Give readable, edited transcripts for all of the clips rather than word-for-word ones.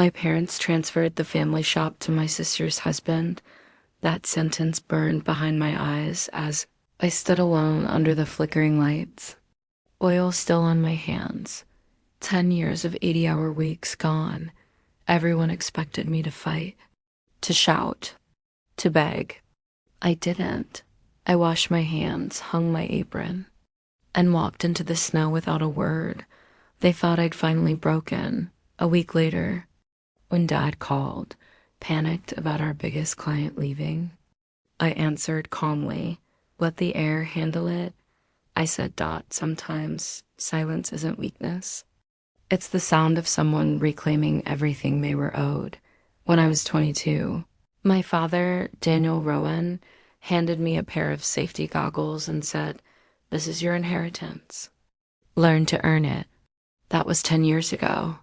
My parents transferred the family shop to my sister's husband. That sentence burned behind my eyes as I stood alone under the flickering lights. Oil still on my hands. 10 years of 80-hour weeks gone. Everyone expected me to fight, to shout, to beg. I didn't. I washed my hands, hung my apron, and walked into the snow without a word. They thought I'd finally broken. A week later, when Dad called, panicked about our biggest client leaving, I answered calmly, "Let the heir handle it." I said, "Sometimes silence isn't weakness. It's the sound of someone reclaiming everything they were owed." When I was 22, my father, Daniel Rowan, handed me a pair of safety goggles and said, "This is your inheritance. Learn to earn it." That was 10 years ago.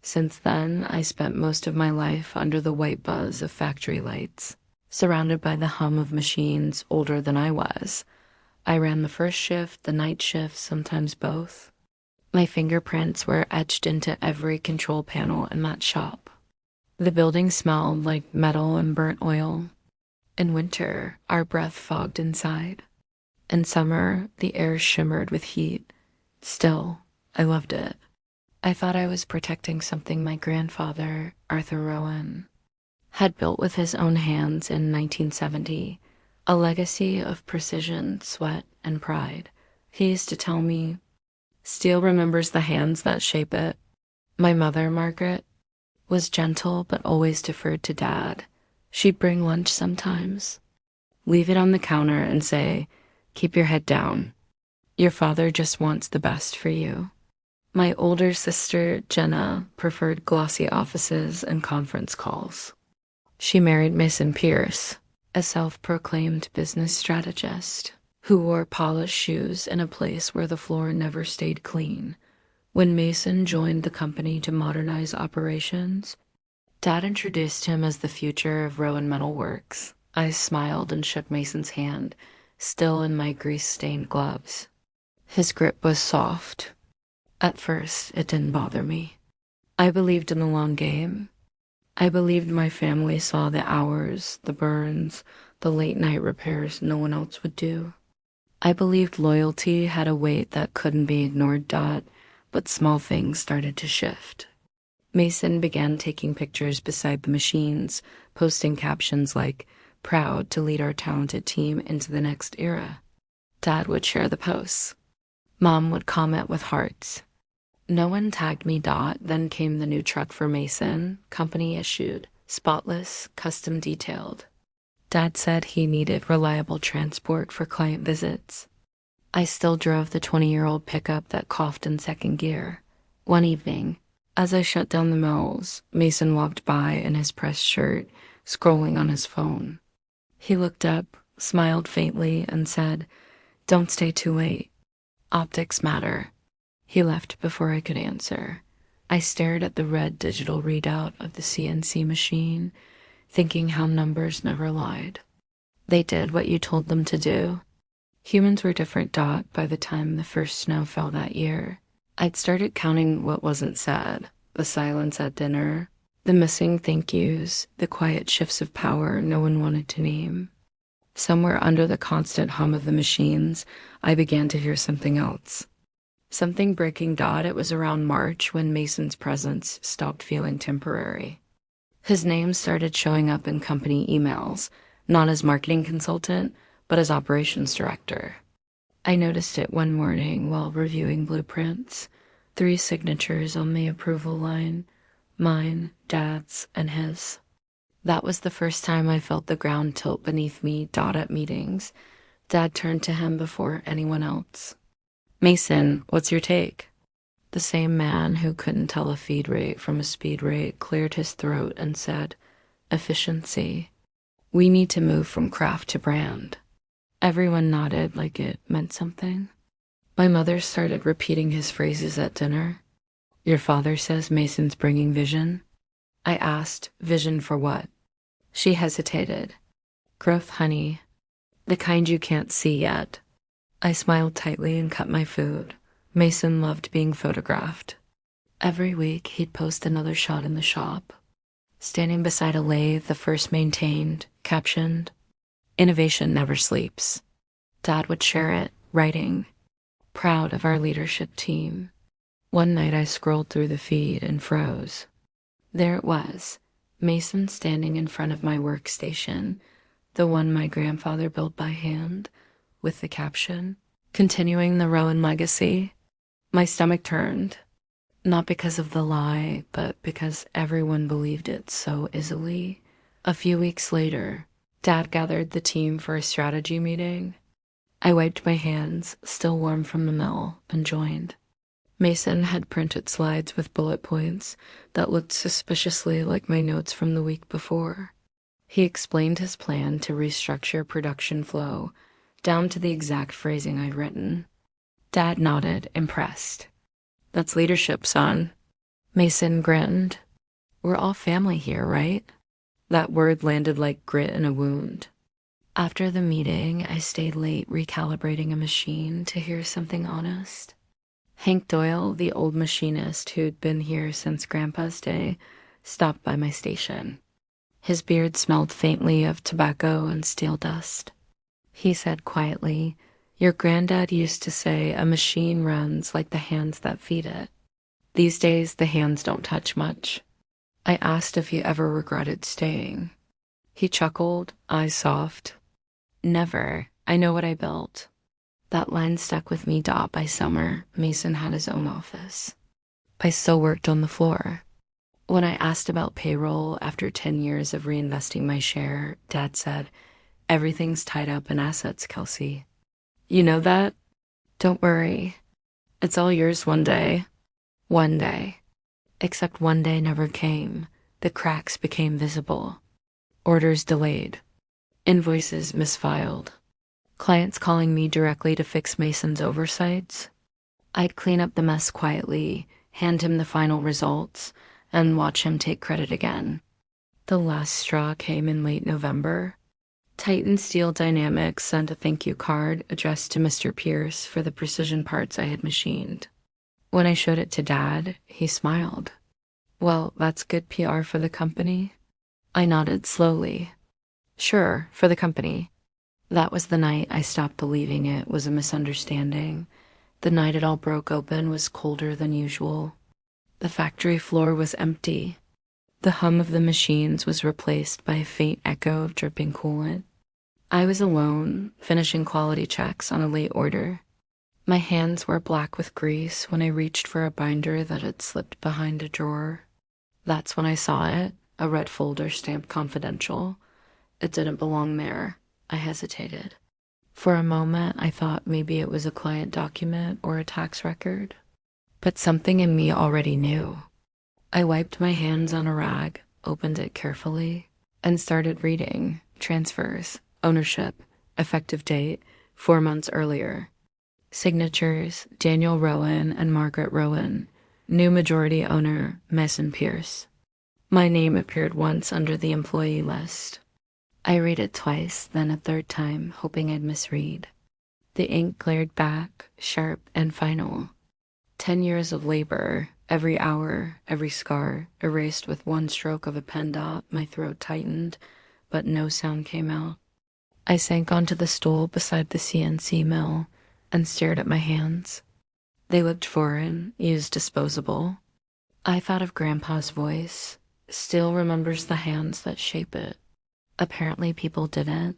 Since then, I spent most of my life under the white buzz of factory lights, surrounded by the hum of machines older than I was. I ran the first shift, the night shift, sometimes both. My fingerprints were etched into every control panel in that shop. The building smelled like metal and burnt oil. In winter, our breath fogged inside. In summer, the air shimmered with heat. Still, I loved it. I thought I was protecting something my grandfather, Arthur Rowan, had built with his own hands in 1970, a legacy of precision, sweat, and pride. He used to tell me, "Steel remembers the hands that shape it." My mother, Margaret, was gentle but always deferred to Dad. She'd bring lunch sometimes, leave it on the counter and say, "Keep your head down. Your father just wants the best for you." My older sister, Jenna, preferred glossy offices and conference calls. She married Mason Pierce, a self-proclaimed business strategist who wore polished shoes in a place where the floor never stayed clean. When Mason joined the company to modernize operations, Dad introduced him as the future of Rowan Metal Works. I smiled and shook Mason's hand, still in my grease-stained gloves. His grip was soft. At first, it didn't bother me. I believed in the long game. I believed my family saw the hours, the burns, the late-night repairs no one else would do. I believed loyalty had a weight that couldn't be ignored. But small things started to shift. Mason began taking pictures beside the machines, posting captions like, "Proud to lead our talented team into the next era." Dad would share the posts. Mom would comment with hearts. No one tagged me. Then came the new truck for Mason, company issued, spotless, custom detailed. Dad said he needed reliable transport for client visits. I still drove the 20-year-old pickup that coughed in second gear. One evening, as I shut down the mills, Mason walked by in his pressed shirt, scrolling on his phone. He looked up, smiled faintly, and said, "Don't stay too late. Optics matter." He left before I could answer. I stared at the red digital readout of the CNC machine, thinking how numbers never lied. They did what you told them to do. Humans were different. By the time the first snow fell that year, I'd started counting what wasn't said, the silence at dinner, the missing thank yous, the quiet shifts of power no one wanted to name. Somewhere under the constant hum of the machines, I began to hear something else. Something breaking. It was around March when Mason's presence stopped feeling temporary. His name started showing up in company emails, not as marketing consultant, but as operations director. I noticed it one morning while reviewing blueprints. 3 signatures on the approval line, mine, Dad's, and his. That was the first time I felt the ground tilt beneath me. At meetings, Dad turned to him before anyone else. "Mason, what's your take?" The same man who couldn't tell a feed rate from a speed rate cleared his throat and said, "Efficiency. We need to move from craft to brand." Everyone nodded like it meant something. My mother started repeating his phrases at dinner. "Your father says Mason's bringing vision." I asked, "Vision for what?" She hesitated. "Growth, honey. The kind you can't see yet." I smiled tightly and cut my food. Mason loved being photographed. Every week, he'd post another shot in the shop, standing beside a lathe the first maintained, captioned, "Innovation never sleeps." Dad would share it, writing, "Proud of our leadership team." One night I scrolled through the feed and froze. There it was, Mason standing in front of my workstation, the one my grandfather built by hand, with the caption, "Continuing the Rowan legacy." My stomach turned, not because of the lie, but because everyone believed it so easily. A few weeks later, Dad gathered the team for a strategy meeting. I wiped my hands, still warm from the mill, and joined. Mason had printed slides with bullet points that looked suspiciously like my notes from the week before. He explained his plan to restructure production flow, down to the exact phrasing I'd written. Dad nodded, impressed. "That's leadership, son." Mason grinned. "We're all family here, right?" That word landed like grit in a wound. After the meeting, I stayed late recalibrating a machine to hear something honest. Hank Doyle, the old machinist who'd been here since Grandpa's day, stopped by my station. His beard smelled faintly of tobacco and steel dust. He said quietly, "Your granddad used to say a machine runs like the hands that feed it. These days, the hands don't touch much." I asked if he ever regretted staying. He chuckled, eyes soft. "Never. I know what I built." That line stuck with me. By summer, Mason had his own office. I still worked on the floor. When I asked about payroll after 10 years of reinvesting my share, Dad said, "Everything's tied up in assets, Kelsey. You know that? Don't worry. It's all yours one day." One day. Except one day never came. The cracks became visible. Orders delayed. Invoices misfiled. Clients calling me directly to fix Mason's oversights. I'd clean up the mess quietly, hand him the final results, and watch him take credit again. The last straw came in late November. Titan Steel Dynamics sent a thank you card addressed to Mr. Pierce for the precision parts I had machined. When I showed it to Dad, he smiled. "Well, that's good PR for the company?" I nodded slowly. "Sure, for the company." That was the night I stopped believing it was a misunderstanding. The night it all broke open was colder than usual. The factory floor was empty. The hum of the machines was replaced by a faint echo of dripping coolant. I was alone, finishing quality checks on a late order. My hands were black with grease when I reached for a binder that had slipped behind a drawer. That's when I saw it, a red folder stamped confidential. It didn't belong there. I hesitated. For a moment, I thought maybe it was a client document or a tax record. But something in me already knew. I wiped my hands on a rag, opened it carefully, and started reading. Transfers, ownership, effective date, 4 months earlier. Signatures, Daniel Rowan and Margaret Rowan. New majority owner, Mason Pierce. My name appeared once under the employee list. I read it twice, then a third time, hoping I'd misread. The ink glared back, sharp and final. 10 years of labor, every hour, every scar, erased with one stroke of a pen dot. My throat tightened, but no sound came out. I sank onto the stool beside the CNC mill and stared at my hands. They looked foreign, used disposable. I thought of Grandpa's voice, "Still remembers the hands that shape it." Apparently people didn't.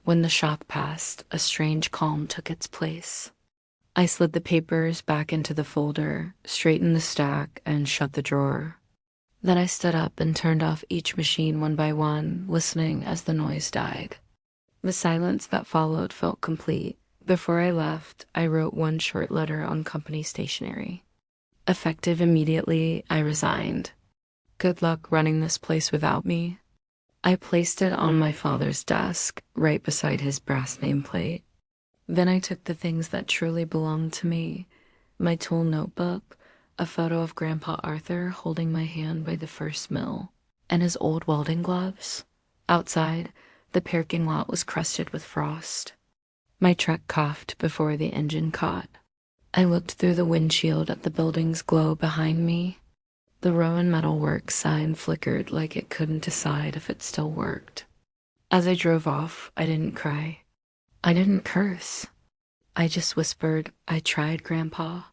When the shock passed, a strange calm took its place. I slid the papers back into the folder, straightened the stack, and shut the drawer. Then I stood up and turned off each machine one by one, listening as the noise died. The silence that followed felt complete. Before I left, I wrote one short letter on company stationery. Effective immediately, I resigned. Good luck running this place without me. I placed it on my father's desk, right beside his brass nameplate. Then I took the things that truly belonged to me, my tool notebook, a photo of Grandpa Arthur holding my hand by the first mill, and his old welding gloves. Outside, the parking lot was crusted with frost. My truck coughed before the engine caught. I looked through the windshield at the building's glow behind me. The Rowan Metalworks sign flickered like it couldn't decide if it still worked. As I drove off, I didn't cry. I didn't curse. I just whispered, "I tried, Grandpa."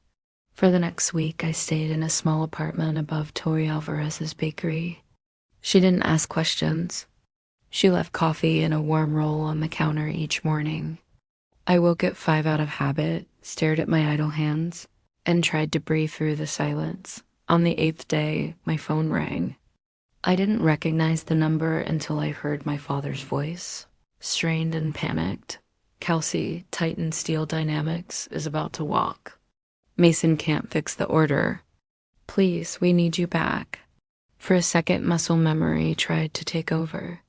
For the next week, I stayed in a small apartment above Tori Alvarez's bakery. She didn't ask questions. She left coffee and a warm roll on the counter each morning. I woke at 5 out of habit, stared at my idle hands, and tried to breathe through the silence. On the 8th day, my phone rang. I didn't recognize the number until I heard my father's voice, strained and panicked. "Kelsey, Titan Steel Dynamics is about to walk. Mason can't fix the order. Please, we need you back." For a second, muscle memory tried to take over.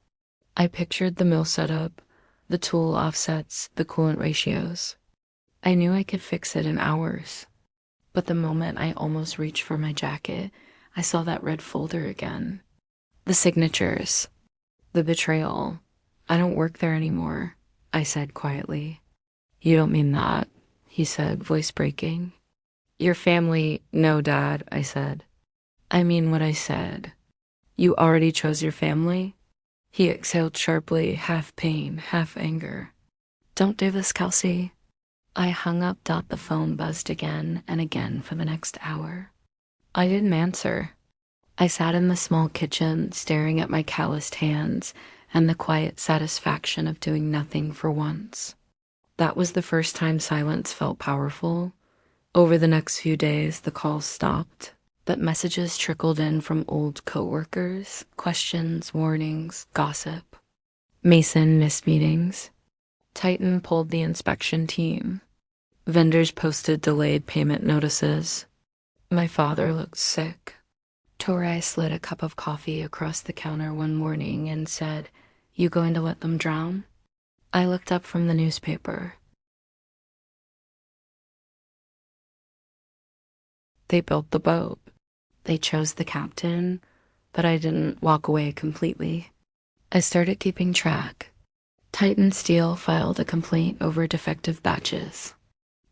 I pictured the mill setup, the tool offsets, the coolant ratios. I knew I could fix it in hours. But the moment I almost reached for my jacket, I saw that red folder again. The signatures. The betrayal. "I don't work there anymore," I said quietly. "You don't mean that," he said, voice breaking. "Your family..." "No, Dad," I said. "I mean what I said. You already chose your family?" He exhaled sharply, half pain, half anger. "Don't do this, Kelsey." I hung up. The phone buzzed again and again for the next hour. I didn't answer. I sat in the small kitchen, staring at my calloused hands and the quiet satisfaction of doing nothing for once. That was the first time silence felt powerful. Over the next few days, the calls stopped, but messages trickled in from old coworkers, questions, warnings, gossip. Mason missed meetings. Titan pulled the inspection team. Vendors posted delayed payment notices. My father looked sick. Tori slid a cup of coffee across the counter one morning and said, "You going to let them drown?" I looked up from the newspaper. They built the boat. They chose the captain, but I didn't walk away completely. I started keeping track. Titan Steel filed a complaint over defective batches.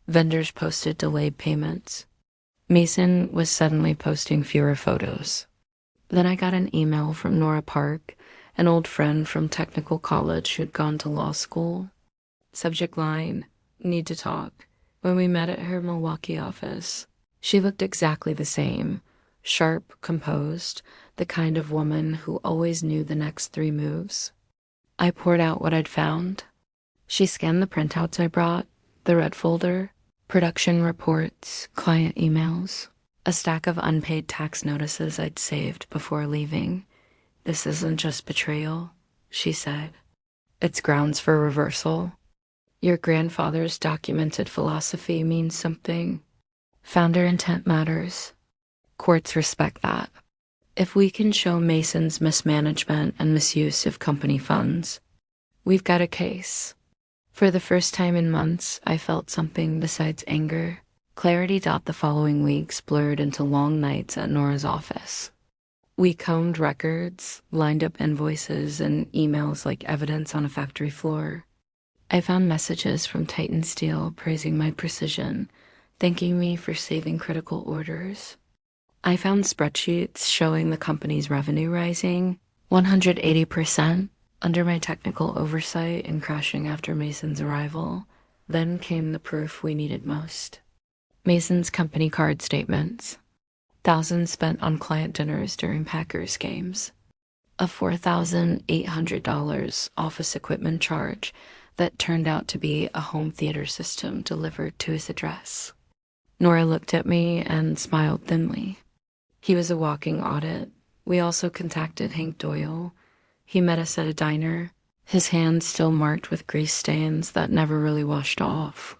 Vendors posted delayed payments. Mason was suddenly posting fewer photos. Then I got an email from Nora Park, an old friend from technical college who'd gone to law school. Subject line, "Need to talk." When we met at her Milwaukee office, she looked exactly the same, sharp, composed, the kind of woman who always knew the next 3 moves. I poured out what I'd found. She scanned the printouts I brought, the red folder, production reports, client emails, a stack of unpaid tax notices I'd saved before leaving. "This isn't just betrayal," she said. "It's grounds for reversal. Your grandfather's documented philosophy means something. Founder intent matters. Courts respect that. If we can show Mason's mismanagement and misuse of company funds, we've got a case." For the first time in months, I felt something besides anger. Clarity. The following weeks blurred into long nights at Nora's office. We combed records, lined up invoices, and emails like evidence on a factory floor. I found messages from Titan Steel praising my precision, thanking me for saving critical orders. I found spreadsheets showing the company's revenue rising 180%. Under my technical oversight and crashing after Mason's arrival, then came the proof we needed most. Mason's company card statements. Thousands spent on client dinners during Packers games. A $4,800 office equipment charge that turned out to be a home theater system delivered to his address. Nora looked at me and smiled thinly. He was a walking audit. We also contacted Hank Doyle. He met us at a diner, his hands still marked with grease stains that never really washed off.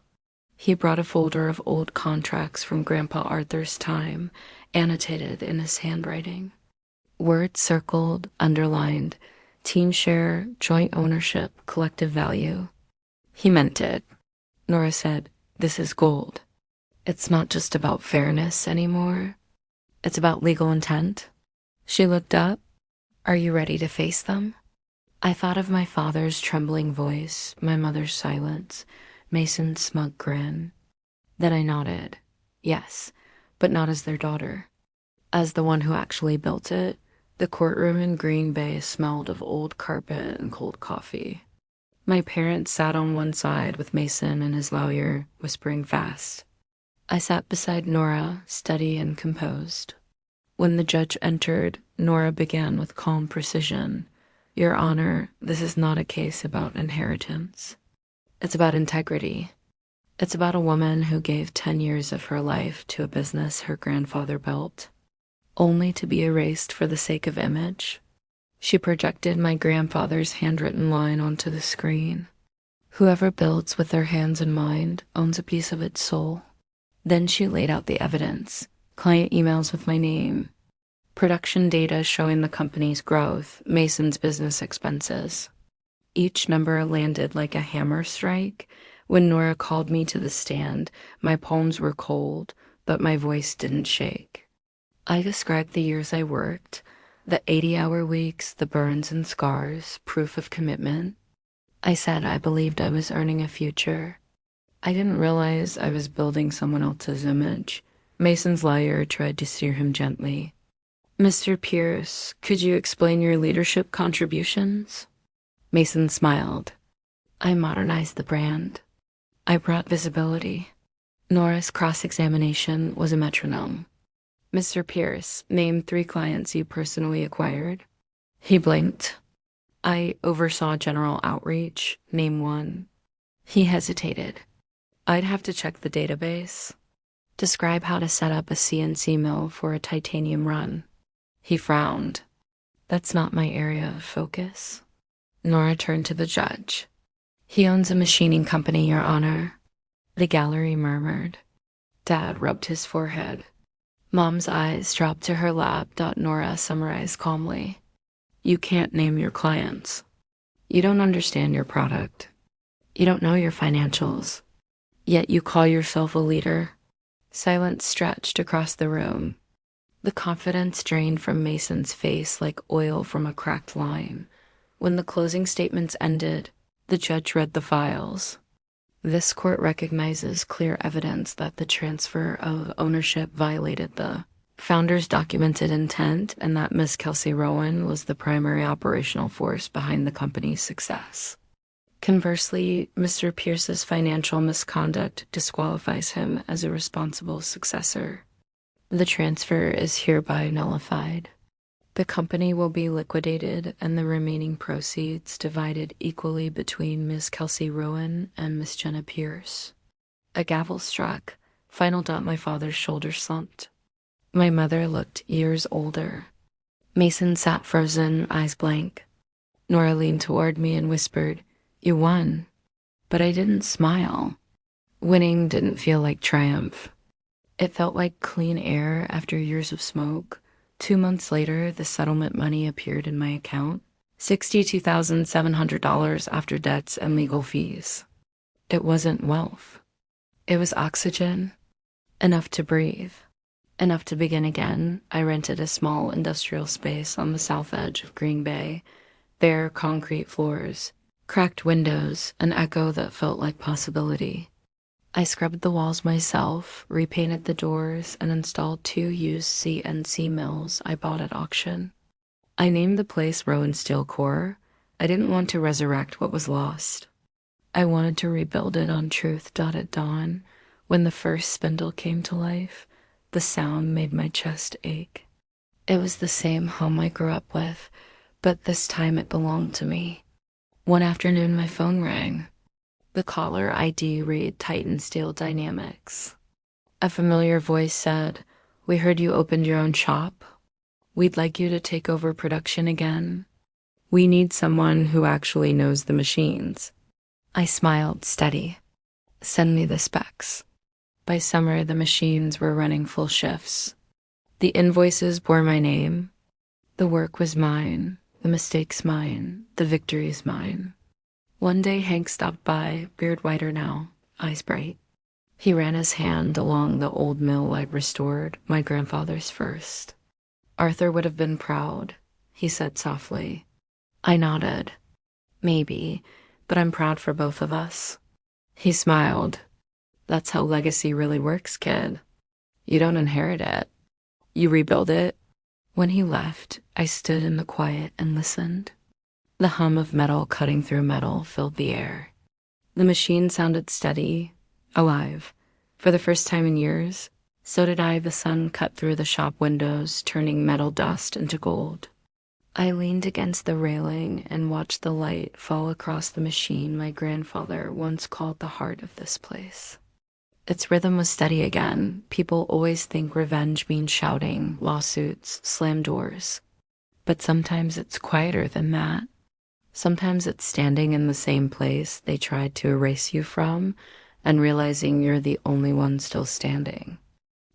He brought a folder of old contracts from Grandpa Arthur's time, annotated in his handwriting. Words circled, underlined, team share, joint ownership, collective value. He meant it. Nora said, "This is gold. It's not just about fairness anymore. It's about legal intent." She looked up. "Are you ready to face them?" I thought of my father's trembling voice, my mother's silence, Mason's smug grin. Then I nodded. Yes, but not as their daughter. As the one who actually built it, the courtroom in Green Bay smelled of old carpet and cold coffee. My parents sat on one side with Mason and his lawyer, whispering fast. I sat beside Nora, steady and composed. When the judge entered, Nora began with calm precision. Your Honor, this is not a case about inheritance. It's about integrity. It's about a woman who gave 10 years of her life to a business her grandfather built, only to be erased for the sake of image. She projected my grandfather's handwritten line onto the screen. Whoever builds with their hands in mind owns a piece of its soul. Then she laid out the evidence, client emails with my name, production data showing the company's growth, Mason's business expenses. Each number landed like a hammer strike. When Nora called me to the stand, my palms were cold, but my voice didn't shake. I described the years I worked, the 80-hour weeks, the burns and scars, proof of commitment. I said I believed I was earning a future. I didn't realize I was building someone else's image. Mason's lawyer tried to steer him gently. Mr. Pierce, could you explain your leadership contributions? Mason smiled. I modernized the brand. I brought visibility. Nora's cross-examination was a metronome. Mr. Pierce, name 3 clients you personally acquired. He blinked. I oversaw general outreach. Name 1. He hesitated. I'd have to check the database. Describe how to set up a CNC mill for a titanium run. He frowned. That's not my area of focus. Nora turned to the judge. He owns a machining company, Your Honor. The gallery murmured. Dad rubbed his forehead. Mom's eyes dropped to her lap. Nora summarized calmly. You can't name your clients. You don't understand your product. You don't know your financials. Yet you call yourself a leader. Silence stretched across the room. The confidence drained from Mason's face like oil from a cracked lime. When the closing statements ended, the judge read the files. This court recognizes clear evidence that the transfer of ownership violated the founder's documented intent and that Miss Kelsey Rowan was the primary operational force behind the company's success. Conversely, Mr. Pierce's financial misconduct disqualifies him as a responsible successor. The transfer is hereby nullified. The company will be liquidated and the remaining proceeds divided equally between Miss Kelsey Rowan and Miss Jenna Pierce. A gavel struck. Final. My father's shoulders slumped. My mother looked years older. Mason sat frozen, eyes blank. Nora leaned toward me and whispered, You won. But I didn't smile. Winning didn't feel like triumph. It felt like clean air after years of smoke. 2 months later, the settlement money appeared in my account, $62,700 after debts and legal fees. It wasn't wealth. It was oxygen, enough to breathe, enough to begin again. I rented a small industrial space on the south edge of Green Bay, bare concrete floors, cracked windows, an echo that felt like possibility. I scrubbed the walls myself, repainted the doors, and installed 2 used CNC mills I bought at auction. I named the place Rowan Steel Core. I didn't want to resurrect what was lost. I wanted to rebuild it on truth. At dawn, when the first spindle came to life, the sound made my chest ache. It was the same home I grew up with, but this time it belonged to me. One afternoon, my phone rang. The caller ID read Titan Steel Dynamics. A familiar voice said, We heard you opened your own shop. We'd like you to take over production again. We need someone who actually knows the machines. I smiled, steady. Send me the specs. By summer, the machines were running full shifts. The invoices bore my name. The work was mine, the mistakes mine, the victories mine. One day Hank stopped by, beard whiter now, eyes bright. He ran his hand along the old mill I'd restored, my grandfather's first. Arthur would have been proud, he said softly. I nodded. Maybe, but I'm proud for both of us. He smiled. That's how legacy really works, kid. You don't inherit it. You rebuild it. When he left, I stood in the quiet and listened. The hum of metal cutting through metal filled the air. The machine sounded steady, alive. For the first time in years, so did I. The sun cut through the shop windows, turning metal dust into gold. I leaned against the railing and watched the light fall across the machine my grandfather once called the heart of this place. Its rhythm was steady again. People always think revenge means shouting, lawsuits, slam doors. But sometimes it's quieter than that. Sometimes it's standing in the same place they tried to erase you from and realizing you're the only one still standing.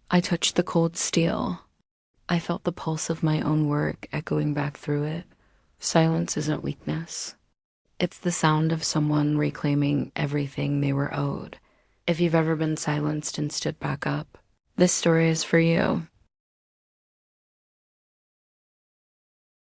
I touched the cold steel. I felt the pulse of my own work echoing back through it. Silence isn't weakness. It's the sound of someone reclaiming everything they were owed. If you've ever been silenced and stood back up, this story is for you.